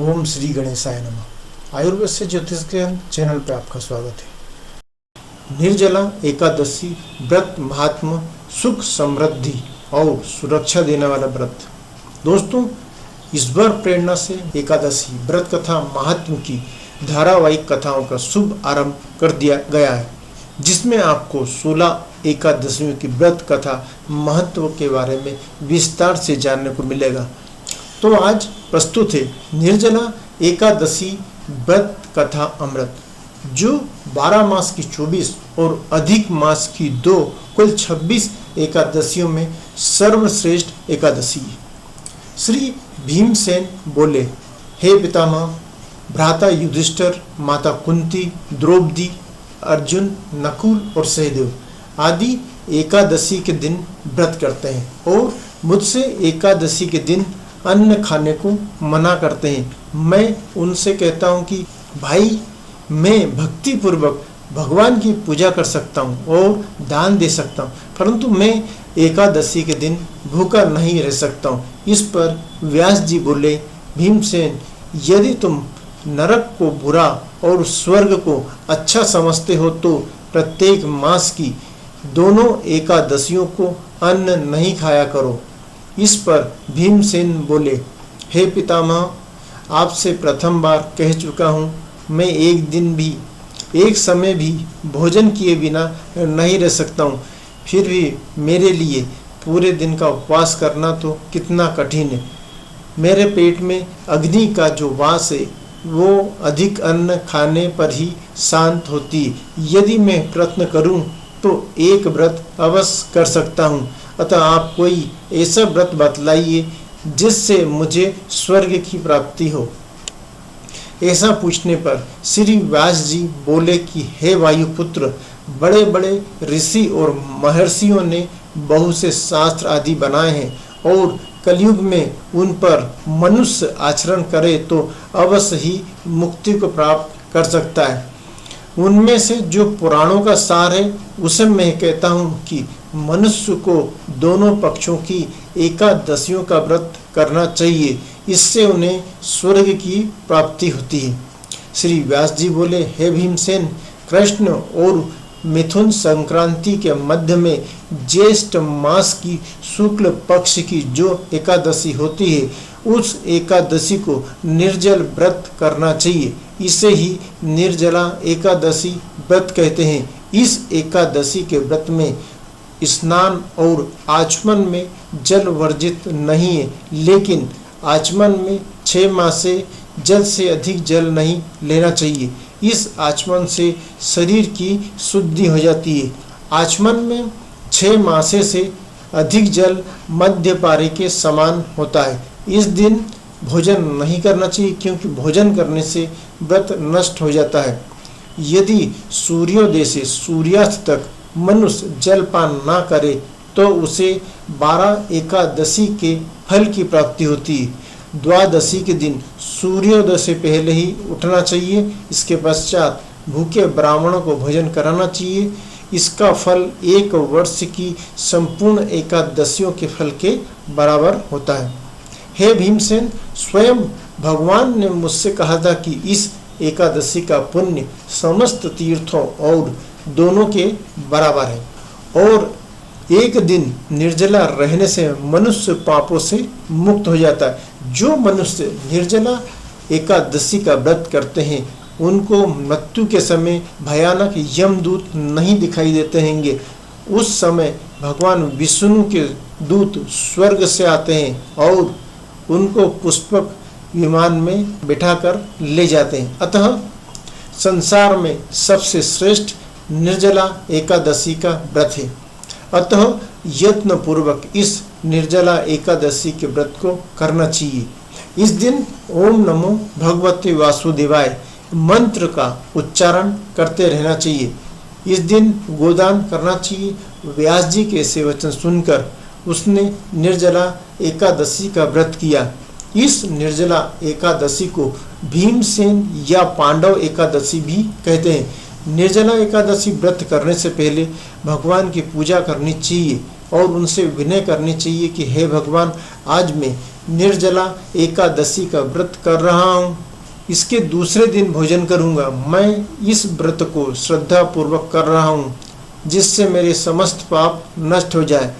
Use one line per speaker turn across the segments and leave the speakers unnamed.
ओम श्री गणेशाय नमः। आयुर्वेद से ज्योतिष के चैनल पर आपका स्वागत है। निर्जला एकादशी व्रत महात्मा, सुख समृद्धि और सुरक्षा देने वाला व्रत। दोस्तों, इस बार प्रेरणा से एकादशी व्रत कथा महात्म की धारावाहिक कथाओं का शुभ आरंभ कर दिया गया है, जिसमें आपको 16 एकादशियों की व्रत कथा महत्व के बारे में विस्तार से जानने को मिलेगा। तो आज प्रस्तुत है निर्जला एकादशी व्रत कथा अमृत, जो 12 मास की 24 और अधिक मास की 2 कुल 26 एकादशियों में सर्वश्रेष्ठ एकादशी है। श्री भीमसेन बोले, हे पितामह, भ्राता युधिष्ठिर, माता कुंती, द्रौपदी, अर्जुन, नकुल और सहदेव आदि एकादशी के दिन व्रत करते हैं और मुझसे एकादशी के दिन अन्न खाने को मना करते हैं। मैं उनसे कहता हूँ कि भाई, मैं भक्ति पूर्वक भगवान की पूजा कर सकता हूँ और दान दे सकता हूँ, परंतु मैं एकादशी के दिन भूखा नहीं रह सकता हूँ। इस पर व्यास जी बोले, भीमसेन, यदि तुम नरक को बुरा और स्वर्ग को अच्छा समझते हो तो प्रत्येक मास की दोनों एकादशियों को अन्न नहीं खाया करो। इस पर भीमसेन बोले, हे पितामह, आपसे प्रथम बार कह चुका हूँ, मैं एक दिन भी, एक समय भी भोजन किए बिना नहीं रह सकता हूँ। फिर भी मेरे लिए पूरे दिन का उपवास करना तो कितना कठिन है। मेरे पेट में अग्नि का जो वास है वो अधिक अन्न खाने पर ही शांत होती है। यदि मैं प्रयत्न करूं तो एक व्रत अवश्य कर सकता हूं, अतः आप कोई ऐसा व्रत बतलाइए जिससे मुझे स्वर्ग की प्राप्ति हो। ऐसा पूछने पर श्री व्यास जी बोले कि हे वायुपुत्र, बड़े बड़े ऋषि और महर्षियों ने बहुत से शास्त्र आदि बनाए हैं और कलयुग में उन पर मनुष्य आचरण करे तो अवश्य ही मुक्ति को प्राप्त कर सकता है। उनमें से जो पुराणों का सार है उसे मैं कहता हूँ कि मनुष्य को दोनों पक्षों की एकादशियों का व्रत करना चाहिए, इससे उन्हें स्वर्ग की प्राप्ति होती है। श्री व्यास जी बोले, हे भीमसेन, कृष्ण और मिथुन संक्रांति के मध्य में ज्येष्ठ मास की शुक्ल पक्ष की जो एकादशी होती है, उस एकादशी को निर्जल व्रत करना चाहिए। इसे ही निर्जला एकादशी व्रत कहते हैं। इस एकादशी के व्रत में स्नान और आचमन में जल वर्जित नहीं है, लेकिन आचमन में 6 मास से जल से अधिक जल नहीं लेना चाहिए। इस आचमन से शरीर की शुद्धि हो जाती है। आचमन में 6 मासे से अधिक जल मध्यपारी के समान होता है। इस दिन भोजन नहीं करना चाहिए, क्योंकि भोजन करने से व्रत नष्ट हो जाता है। यदि सूर्योदय से सूर्यास्त तक मनुष्य जलपान ना करे तो उसे 12 एकादशी के फल की प्राप्ति होती है। द्वादशी के दिन सूर्योदय से पहले ही उठना चाहिए। इसके पश्चात भूखे ब्राह्मणों को भोजन कराना चाहिए। इसका फल 1 वर्ष की संपूर्ण एकादशियों के फल के बराबर होता है। हे भीमसेन, स्वयं भगवान ने मुझसे कहा था कि इस एकादशी का पुण्य समस्त तीर्थों और दोनों के बराबर है और एक दिन निर्जला रहने से मनुष्य पापों से मुक्त हो जाता है। जो मनुष्य निर्जला एकादशी का व्रत करते हैं उनको मृत्यु के समय भयानक यमदूत नहीं दिखाई देते हैंगे। उस समय भगवान विष्णु के दूत स्वर्ग से आते हैं और उनको पुष्पक विमान में बिठाकर ले जाते हैं। अतः संसार में सबसे श्रेष्ठ निर्जला एकादशी का व्रत है। अतः यत्न पूर्वक इस निर्जला एकादशी के व्रत को करना चाहिए। इस दिन ओम नमो भगवते वासुदेवाय मंत्र का उच्चारण करते रहना चाहिए। इस दिन गोदान करना चाहिए। व्यास जी के ऐसे वचन सुनकर उसने निर्जला एकादशी का व्रत किया। इस निर्जला एकादशी को भीमसेन या पांडव एकादशी भी कहते हैं। निर्जला एकादशी व्रत करने से पहले भगवान की पूजा करनी चाहिए और उनसे विनय करनी चाहिए कि हे भगवान, आज मैं निर्जला एकादशी का व्रत कर रहा हूँ। इसके दूसरे दिन भोजन करूँगा। मैं इस व्रत को श्रद्धा पूर्वक कर रहा हूँ जिससे मेरे समस्त पाप नष्ट हो जाए।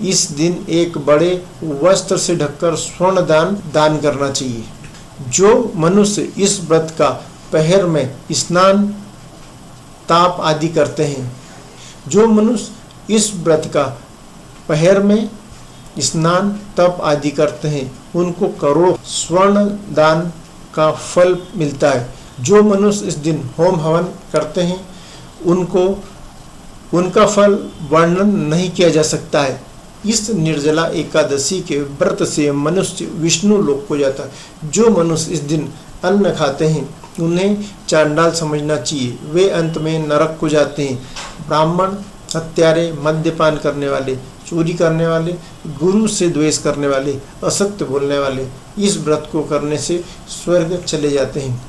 इस दिन एक बड़े वस्त्र से ढककर स्वर्ण दान करना चाहिए। जो मनुष्य इस व्रत का पहर में स्नान ताप आदि करते हैं, जो मनुष्य इस व्रत का पहर में स्नान तप आदि करते हैं, उनको करोड़ स्वर्ण दान का फल मिलता है। जो मनुष्य इस दिन होम हवन करते हैं, उनका फल वर्णन नहीं किया जा सकता है। इस निर्जला एकादशी के व्रत से मनुष्य विष्णु लोक को जाता है। जो मनुष्य इस दिन अन्न खाते हैं, उन्हें चांडाल समझना चाहिए। वे अंत में नरक को जाते हैं। ब्राह्मण, हत्यारे, मद्यपान करने वाले, चोरी करने वाले, गुरु से द्वेष करने वाले, असत्य बोलने वाले इस व्रत को करने से स्वर्ग चले जाते हैं।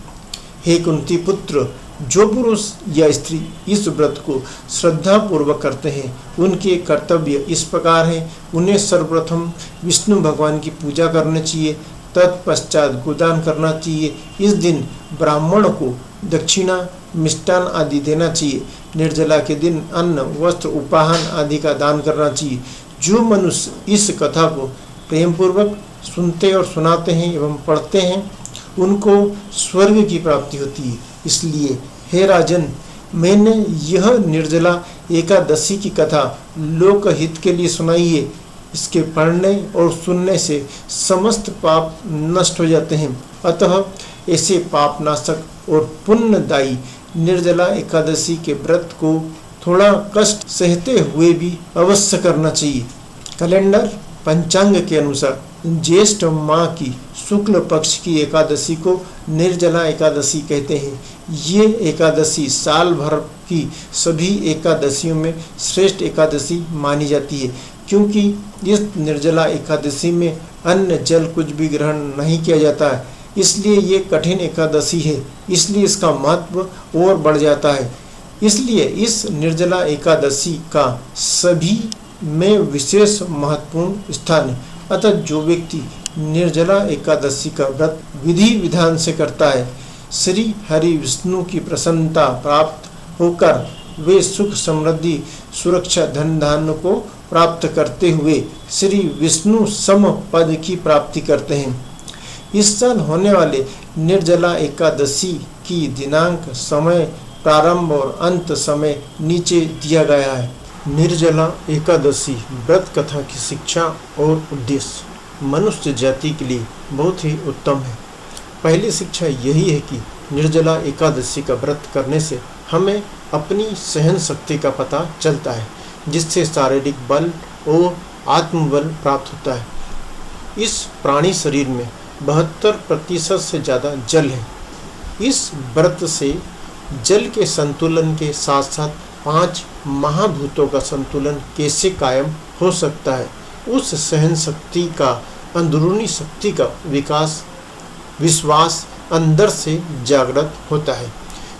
हे कुंती पुत्र, जो पुरुष या स्त्री इस व्रत को श्रद्धा पूर्वक करते हैं, उनके कर्तव्य इस प्रकार हैं। उन्हें सर्वप्रथम विष्णु भगवान की पूजा करनी चाहिए, तत्पश्चात गोदान करना चाहिए। इस दिन ब्राह्मण को दक्षिणा, मिष्टान आदि देना चाहिए। निर्जला के दिन अन्न, वस्त्र, उपाहन आदि का दान करना चाहिए। जो मनुष्य इस कथा को प्रेम पूर्वक सुनते और सुनाते हैं एवं पढ़ते हैं, उनको स्वर्ग की प्राप्ति होती है। इसलिए हे राजन, मैंने यह निर्जला एकादशी की कथा लोकहित के लिए सुनाई है। इसके पढ़ने और सुनने से समस्त पाप नष्ट हो जाते हैं। अतः ऐसे पापनाशक और पुण्यदायी निर्जला एकादशी के व्रत को थोड़ा कष्ट सहते हुए भी अवश्य करना चाहिए। कैलेंडर पंचांग के अनुसार ज्येष्ठ माह की शुक्ल पक्ष की एकादशी को निर्जला एकादशी कहते हैं। ये एकादशी साल भर की सभी एकादशियों में श्रेष्ठ एकादशी मानी जाती है, क्योंकि इस निर्जला एकादशी में अन्न जल कुछ भी ग्रहण नहीं किया जाता है। इसलिए ये कठिन एकादशी है, इसलिए इसका महत्व और बढ़ जाता है। इसलिए इस निर्जला एकादशी का सभी में विशेष महत्वपूर्ण स्थान है। अतः जो व्यक्ति निर्जला एकादशी का व्रत विधि विधान से करता है, श्री हरि विष्णु की प्रसन्नता प्राप्त होकर वे सुख, समृद्धि, सुरक्षा, धन धान्य को प्राप्त करते हुए श्री विष्णु सम पद की प्राप्ति करते हैं। इस साल होने वाले निर्जला एकादशी की दिनांक, समय, प्रारंभ और अंत समय नीचे दिया गया है। निर्जला एकादशी व्रत कथा की शिक्षा और उद्देश्य मनुष्य जाति के लिए बहुत ही उत्तम है। पहली शिक्षा यही है कि निर्जला एकादशी का व्रत करने से हमें अपनी सहन शक्ति का पता चलता है, जिससे शारीरिक बल और आत्मबल प्राप्त होता है। इस प्राणी शरीर में 72% से ज़्यादा जल है। इस व्रत से जल के संतुलन के साथ साथ 5 महाभूतों का संतुलन कैसे कायम हो सकता है, उस सहन शक्ति का, अंदरूनी शक्ति का विश्वास अंदर से जागृत होता है।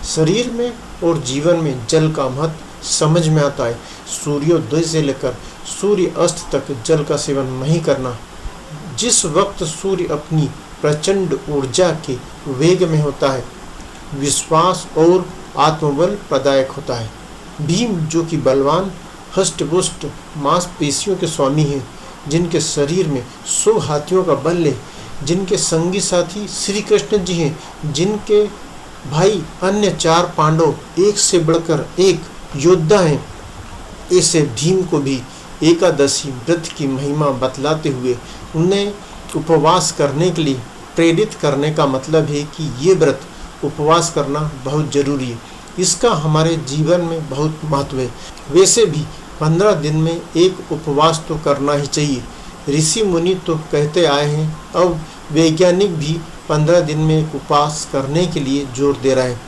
शरीर में और जीवन में जल का महत्व समझ में आता है। सूर्योदय से लेकर सूर्य अस्त तक जल का सेवन नहीं करना। जिस वक्त सूर्य अपनी प्रचंड ऊर्जा के वेग में होता है, विश्वास और आत्मबल प्रदायक होता है। भीम, जो कि बलवान, हष्टपुष्ट मांसपेशियों के स्वामी हैं, जिनके शरीर में 100 हाथियों का बल है, जिनके संगी साथी श्री कृष्ण जी हैं, जिनके भाई अन्य 4 पांडव एक से बढ़कर एक योद्धा हैं, ऐसे भीम को भी एकादशी व्रत की महिमा बतलाते हुए उन्हें उपवास करने के लिए प्रेरित करने का मतलब है कि ये व्रत, उपवास करना बहुत जरूरी है। इसका हमारे जीवन में बहुत महत्व है। वैसे भी 15 दिन में एक उपवास तो करना ही चाहिए। ऋषि मुनि तो कहते आए हैं, अब वैज्ञानिक भी 15 दिन में एक उपवास करने के लिए जोर दे रहे हैं।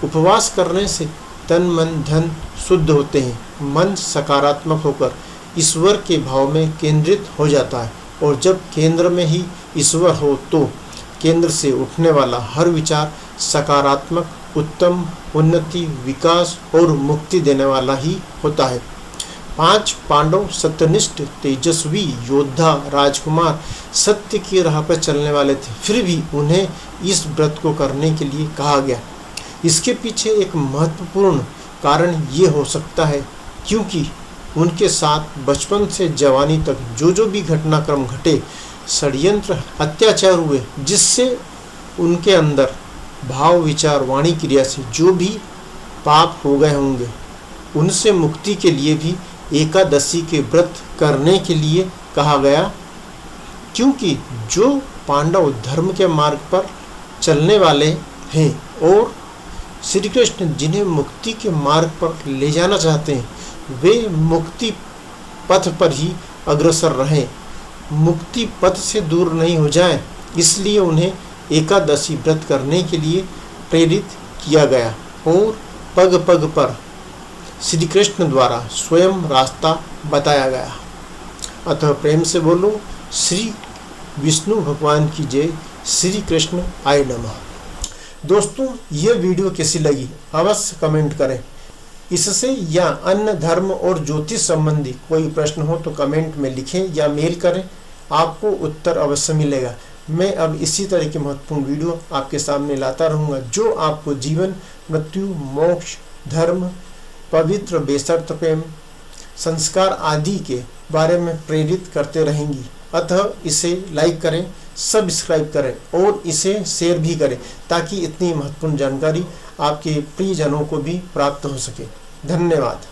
उपवास करने से तन मन धन शुद्ध होते हैं। मन सकारात्मक होकर ईश्वर के भाव में केंद्रित हो जाता है, और जब केंद्र में ही ईश्वर हो तो केंद्र से उठने वाला हर विचार सकारात्मक, उत्तम, उन्नति, विकास और मुक्ति देने वाला ही होता है। 5 पांडव सत्यनिष्ठ तेजस्वी योद्धा राजकुमार सत्य की राह पर चलने वाले थे, फिर भी उन्हें इस व्रत को करने के लिए कहा गया। इसके पीछे एक महत्वपूर्ण कारण ये हो सकता है क्योंकि उनके साथ बचपन से जवानी तक जो भी घटनाक्रम घटे, षड्यंत्र अत्याचार हुए, जिससे उनके अंदर भाव विचार वाणी क्रिया से जो भी पाप हो गए होंगे, उनसे मुक्ति के लिए भी एकादशी के व्रत करने के लिए कहा गया। क्योंकि जो पांडव धर्म के मार्ग पर चलने वाले हैं और श्री कृष्ण जिन्हें मुक्ति के मार्ग पर ले जाना चाहते हैं, वे मुक्ति पथ पर ही अग्रसर रहें, मुक्ति पथ से दूर नहीं हो जाएं, इसलिए उन्हें एकादशी व्रत करने के लिए प्रेरित किया गया और पग पग पर श्री कृष्ण द्वारा स्वयं रास्ता बताया गया। अतः प्रेम से बोलो श्री विष्णु भगवान की जय, श्री कृष्ण आय नमः। दोस्तों, यह वीडियो कैसी लगी अवश्य कमेंट करें। इससे या अन्य धर्म और ज्योतिष संबंधी कोई प्रश्न हो तो कमेंट में लिखें या मेल करें, आपको उत्तर अवश्य मिलेगा। मैं अब इसी तरह के महत्वपूर्ण वीडियो आपके सामने लाता रहूँगा जो आपको जीवन, मृत्यु, मोक्ष, धर्म, पवित्र बेशर्त प्रेम, संस्कार आदि के बारे में प्रेरित करते रहेंगी। अतः इसे लाइक करें, सब्सक्राइब करें और इसे शेयर भी करें ताकि इतनी महत्वपूर्ण जानकारी आपके प्रियजनों को भी प्राप्त हो सके। धन्यवाद।